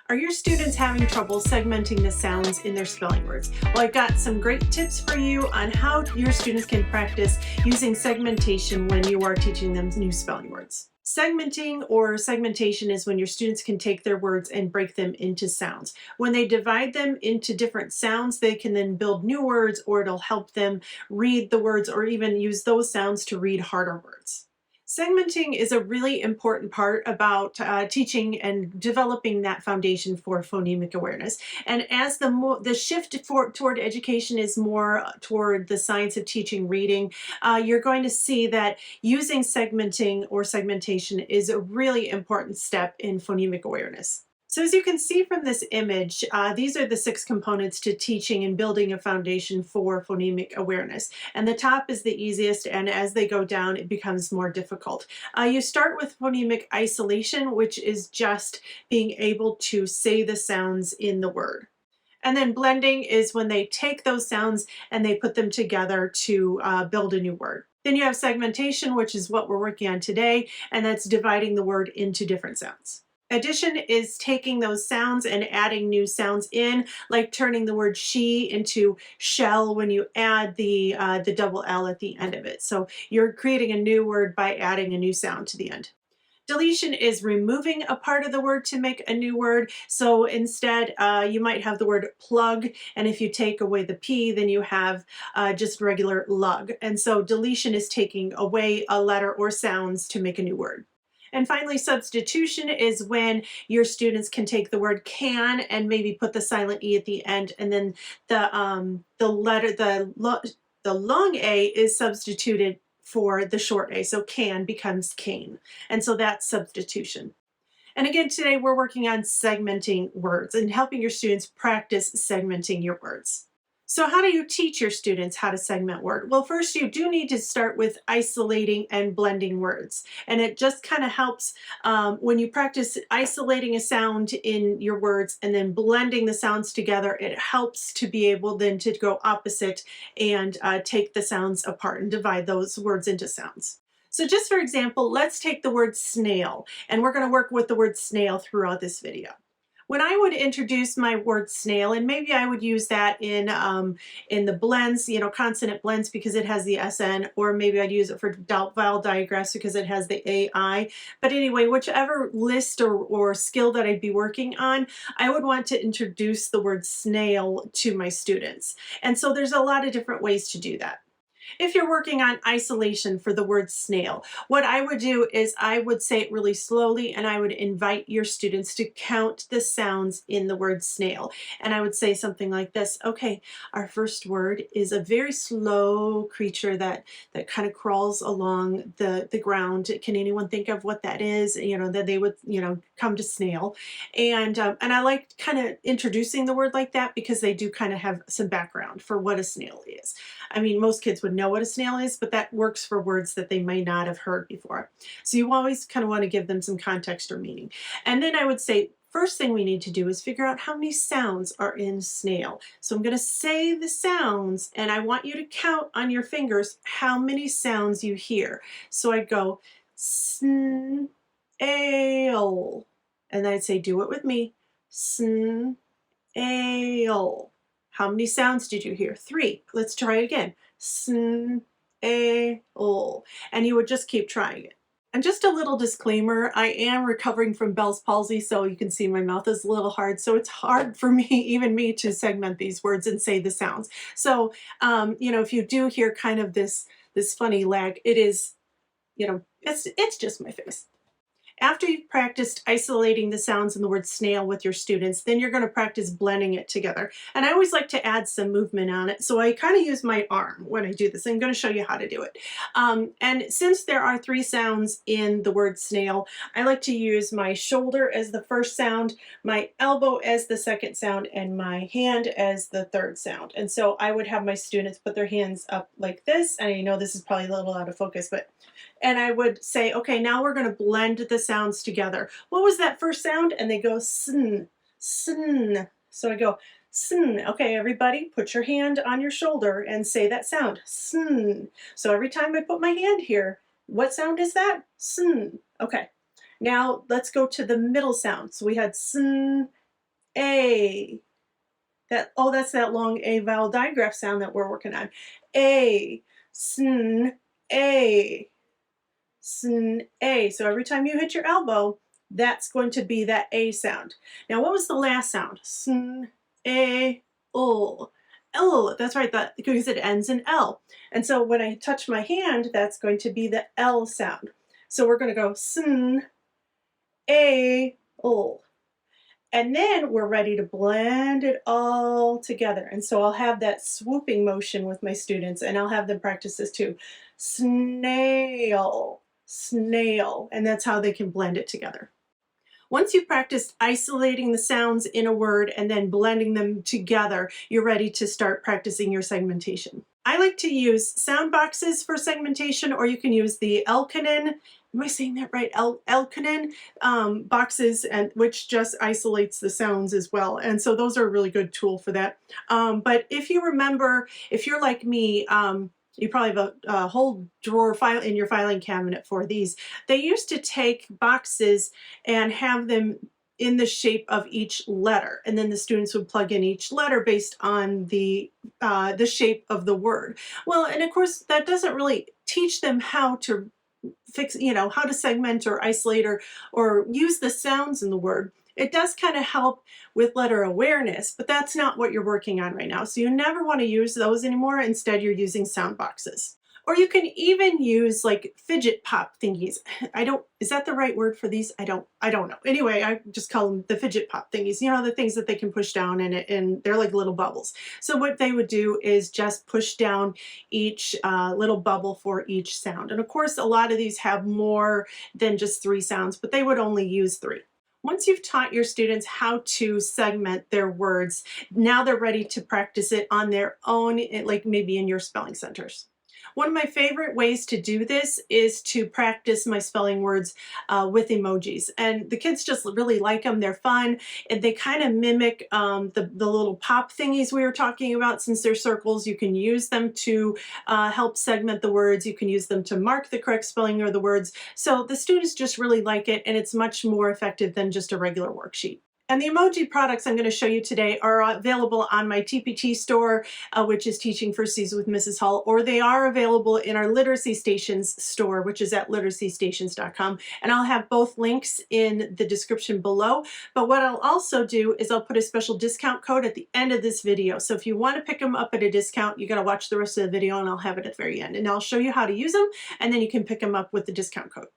Are your students having trouble segmenting the sounds in their spelling words? Well, I've got some great tips for you on how your students can practice using segmentation when you are teaching them new spelling words. Segmenting or segmentation is when your students can take their words and break them into sounds. When they divide them into different sounds, they can then build new words, or it'll help them read the words or even use those sounds to read harder words. Segmenting is a really important part about teaching and developing that foundation for phonemic awareness. And as the shift toward education is more toward the science of teaching reading, you're going to see that using segmenting or segmentation is a really important step in phonemic awareness. So as you can see from this image, these are the 6 components to teaching and building a foundation for phonemic awareness. And the top is the easiest, and as they go down, it becomes more difficult. You start with phonemic isolation, which is just being able to say the sounds in the word. And then blending is when they take those sounds and they put them together to build a new word. Then you have segmentation, which is what we're working on today, and that's dividing the word into different sounds. Addition is taking those sounds and adding new sounds in, like turning the word she into shell when you add the double L at the end of it. So you're creating a new word by adding a new sound to the end. Deletion is removing a part of the word to make a new word. So instead, you might have the word plug, and if you take away the P, then you have just regular lug. And so deletion is taking away a letter or sounds to make a new word. And finally, substitution is when your students can take the word can and maybe put the silent E at the end, and then the long A is substituted for the short A. So can becomes cane. And so that's substitution. And again, today we're working on segmenting words and helping your students practice segmenting your words. So how do you teach your students how to segment word? Well, first you do need to start with isolating and blending words. And it just kind of helps when you practice isolating a sound in your words and then blending the sounds together. It helps to be able then to go opposite and take the sounds apart and divide those words into sounds. So just for example, let's take the word snail, and we're going to work with the word snail throughout this video. When I would introduce my word snail, and maybe I would use that in the blends, consonant blends because it has the SN, or maybe I'd use it for vowel digraphs because it has the AI. But anyway, whichever list or skill that I'd be working on, I would want to introduce the word snail to my students. And so there's a lot of different ways to do that. If you're working on isolation for the word snail, what I would do is I would say it really slowly, and I would invite your students to count the sounds in the word snail. And I would say something like this: okay, our first word is a very slow creature that kind of crawls along the ground. Can anyone think of what that is? That they would, come to snail. And I like kind of introducing the word like that because they do kind of have some background for what a snail is. I mean, most kids would know what a snail is, but that works for words that they may not have heard before. So you always kind of want to give them some context or meaning. And then I would say, first thing we need to do is figure out how many sounds are in snail. So I'm going to say the sounds, and I want you to count on your fingers how many sounds you hear. So I'd go snail, and I'd say, do it with me, snail. How many sounds did you hear? 3. Let's try it again. Snail. And you would just keep trying it. And just a little disclaimer, I am recovering from Bell's palsy, so you can see my mouth is a little hard. So it's hard for me, even me, to segment these words and say the sounds. So, if you do hear kind of this funny lag, it is, it's just my face. After you've practiced isolating the sounds in the word snail with your students, then you're going to practice blending it together. And I always like to add some movement on it, so I kind of use my arm when I do this. I'm going to show you how to do it. And since there are 3 sounds in the word snail, I like to use my shoulder as the first sound, my elbow as the second sound, and my hand as the third sound. And so I would have my students put their hands up like this, and I know this is probably a little out of focus, and I would say, okay, now we're going to blend the sounds together. What was that first sound? And they go sn, sn. So I go sn. Okay, everybody, put your hand on your shoulder and say that sound, sn. So every time I put my hand here, what sound is that? Sn. Okay, now let's go to the middle sound. So we had sn, A. That's that long A vowel digraph sound that we're working on. A, sn, A, sn, A. So every time you hit your elbow, that's going to be that A sound. Now, what was the last sound? Sn, A, L. L, that's right, that because it ends in L. And so when I touch my hand, that's going to be the L sound. So we're going to go sn, A, L. And then we're ready to blend it all together. And so I'll have that swooping motion with my students, and I'll have them practice this too. Snail, snail. And that's how they can blend it together. Once you've practiced isolating the sounds in a word and then blending them together, you're ready to start practicing your segmentation. I like to use sound boxes for segmentation, or you can use the Elkanen, am I saying that right? Elkanen boxes, and which just isolates the sounds as well. And so those are a really good tool for that. But if you remember, if you're like me, you probably have a whole drawer file in your filing cabinet for these. They used to take boxes and have them in the shape of each letter, and then the students would plug in each letter based on the shape of the word. Well, and of course that doesn't really teach them how to fix, how to segment or isolate or use the sounds in the word. It does kind of help with letter awareness, but that's not what you're working on right now. So you never want to use those anymore. Instead, you're using sound boxes. Or you can even use like fidget pop thingies. Is that the right word for these? I don't know. Anyway, I just call them the fidget pop thingies. The things that they can push down and they're like little bubbles. So what they would do is just push down each little bubble for each sound. And of course, a lot of these have more than just 3 sounds, but they would only use 3. Once you've taught your students how to segment their words, now they're ready to practice it on their own, like maybe in your spelling centers. One of my favorite ways to do this is to practice my spelling words with emojis. And the kids just really like them. They're fun. And they kind of mimic the little pop thingies we were talking about. Since they're circles, you can use them to help segment the words. You can use them to mark the correct spelling of the words. So the students just really like it, and it's much more effective than just a regular worksheet. And the emoji products I'm going to show you today are available on my TPT store, which is Teaching for C's with Mrs. Hull, or they are available in our Literacy Stations store, which is at literacystations.com. And I'll have both links in the description below. But what I'll also do is I'll put a special discount code at the end of this video. So if you want to pick them up at a discount, you got to watch the rest of the video, and I'll have it at the very end. And I'll show you how to use them, and then you can pick them up with the discount code.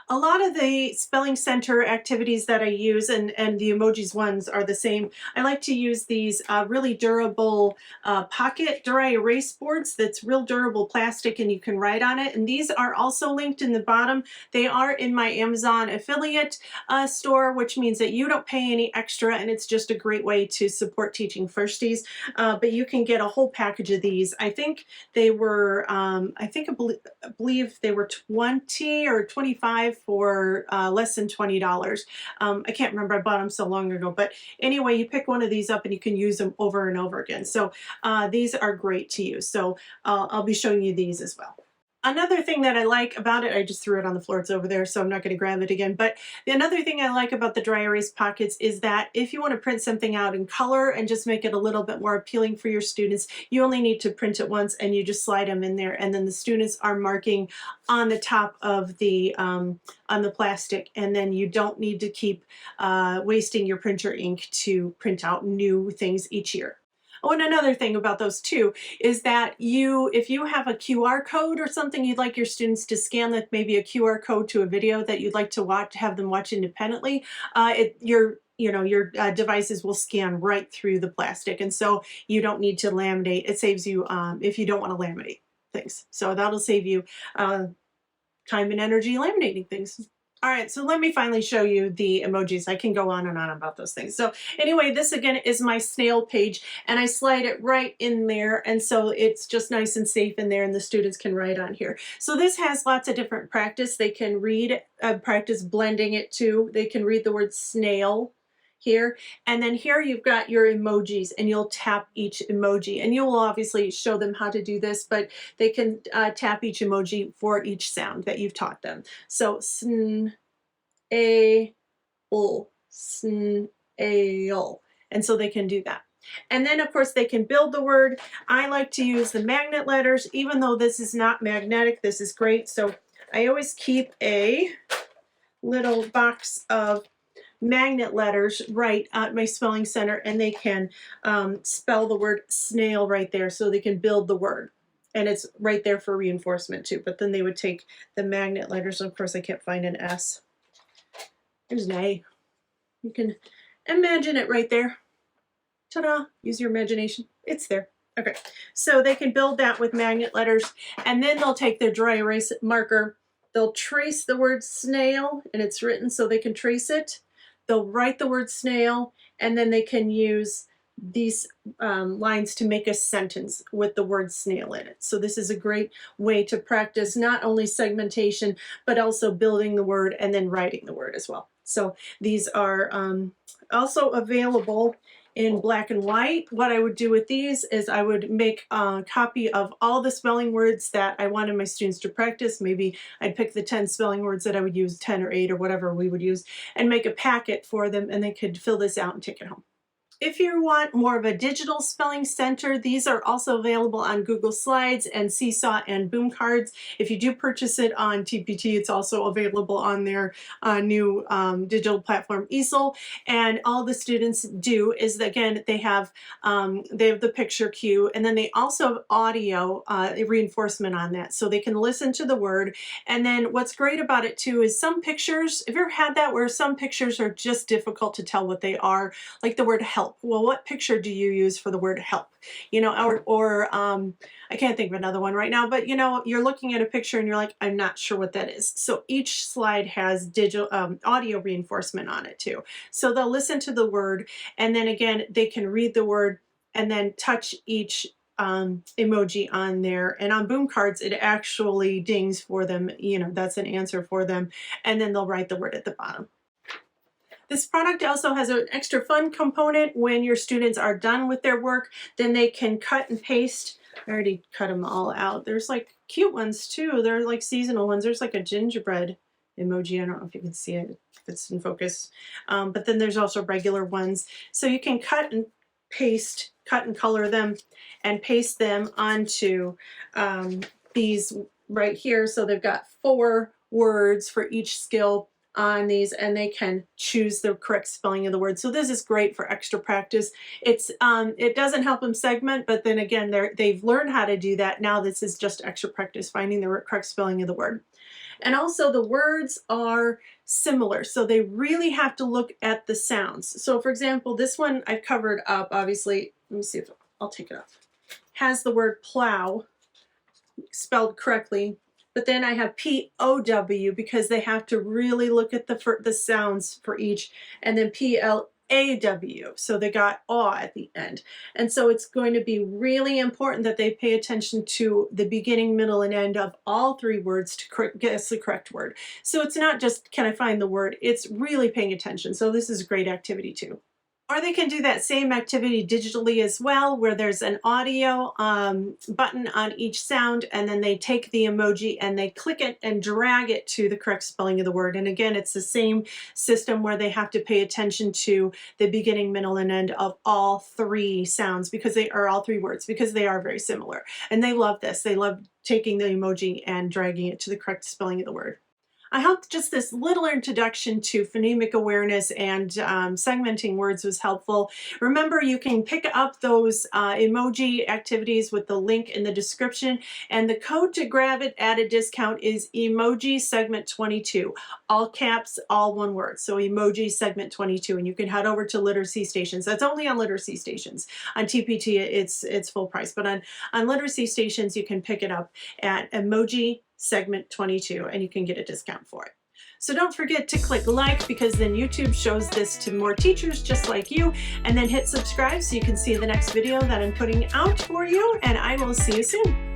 A lot of the Spelling Center activities that I use, and the emojis ones are the same. I like to use these really durable pocket dry erase boards that's real durable plastic, and you can write on it. And these are also linked in the bottom. They are in my Amazon affiliate store, which means that you don't pay any extra, and it's just a great way to support Teaching Firsties. But you can get a whole package of these. I think they were, I believe they were 20 or 25 for less than $20. I can't remember, I bought them so long ago, but anyway, you pick one of these up and you can use them over and over again. So these are great to use. So I'll be showing you these as well. Another thing that I like about it, I just threw it on the floor, it's over there, so I'm not going to grab it again. But another thing I like about the dry erase pockets is that if you want to print something out in color and just make it a little bit more appealing for your students, you only need to print it once and you just slide them in there, and then the students are marking on the top of the on the plastic, and then you don't need to keep wasting your printer ink to print out new things each year. Oh, and another thing about those too is that if you have a QR code or something you'd like your students to scan, like maybe a QR code to a video that you'd like to have them watch independently, your devices will scan right through the plastic, and so you don't need to laminate. It saves you if you don't want to laminate things. So that'll save you time and energy laminating things. All right, so let me finally show you the emojis. I can go on and on about those things. So anyway, this again is my snail page, and I slide it right in there, and so it's just nice and safe in there, and the students can write on here. So this has lots of different practice. They can read, practice blending it too. They can read the word snail here, and then here you've got your emojis, and you'll tap each emoji, and you will obviously show them how to do this, but they can tap each emoji for each sound that you've taught them. So sn, a, l, sn, a, l. And so they can do that. And then of course they can build the word. I like to use the magnet letters, even though this is not magnetic. This is great. So I always keep a little box of magnet letters right at my spelling center, and they can spell the word snail right there, so they can build the word. And it's right there for reinforcement too. But then they would take the magnet letters. Of course, I can't find an S. There's an A. You can imagine it right there. Ta-da! Use your imagination. It's there. Okay, so they can build that with magnet letters, and then they'll take their dry erase marker. They'll trace the word snail, and it's written so they can trace it. They'll write the word snail, and then they can use these lines to make a sentence with the word snail in it. So this is a great way to practice not only segmentation, but also building the word and then writing the word as well. So these are also available in black and white. What I would do with these is I would make a copy of all the spelling words that I wanted my students to practice. Maybe I'd pick the 10 spelling words that I would use, 10 or 8 or whatever we would use, and make a packet for them, and they could fill this out and take it home. If you want more of a digital spelling center, these are also available on Google Slides and Seesaw and Boom Cards. If you do purchase it on TPT, it's also available on their new digital platform easel. And all the students do is, again, they have the picture cue, and then they also have audio reinforcement on that, so they can listen to the word. And then what's great about it too is some pictures, have you ever had that where some pictures are just difficult to tell what they are, like the word help? Well, what picture do you use for the word help? You know, or I can't think of another one right now, but you know, you're looking at a picture and you're like, I'm not sure what that is. So each slide has digital audio reinforcement on it too. So they'll listen to the word, and then again, they can read the word and then touch each emoji on there. And on Boom Cards, it actually dings for them. You know, that's an answer for them. And then they'll write the word at the bottom. This product also has an extra fun component. When your students are done with their work, then they can cut and paste. I already cut them all out. There's like cute ones too. They're like seasonal ones. There's like a gingerbread emoji. I don't know if you can see it, if it's in focus. But then there's also regular ones. So you can cut and paste, cut and color them, and paste them onto these right here. So they've got 4 words for each skill on these, and they can choose the correct spelling of the word. So this is great for extra practice. It's it doesn't help them segment, but then again, they've learned how to do that. Now this is just extra practice, finding the correct spelling of the word. And also the words are similar, so they really have to look at the sounds. So for example, this one I've covered up, obviously. Let me see if I'll take it off. Has the word plow spelled correctly. But then I have P-O-W because they have to really look at the sounds for each, and then P-L-A-W. So they got aw at the end. And so it's going to be really important that they pay attention to the beginning, middle, and end of all 3 words to guess the correct word. So it's not just, can I find the word? It's really paying attention. So this is a great activity too. Or they can do that same activity digitally as well, where there's an audio button on each sound, and then they take the emoji and they click it and drag it to the correct spelling of the word. And again, it's the same system where they have to pay attention to the beginning, middle, and end of all 3 sounds, because they are all 3 words, because they are very similar. And they love this. They love taking the emoji and dragging it to the correct spelling of the word. I hope just this little introduction to phonemic awareness and segmenting words was helpful. Remember, you can pick up those emoji activities with the link in the description, and the code to grab it at a discount is emoji segment 22, all caps, all one word. So emoji segment 22, and you can head over to Literacy Stations. That's only on Literacy Stations. On TPT, it's full price, but on Literacy Stations, you can pick it up at emoji segment 22, and you can get a discount for it. So don't forget to click like, because then YouTube shows this to more teachers just like you, and then hit subscribe so you can see the next video that I'm putting out for you, and I will see you soon.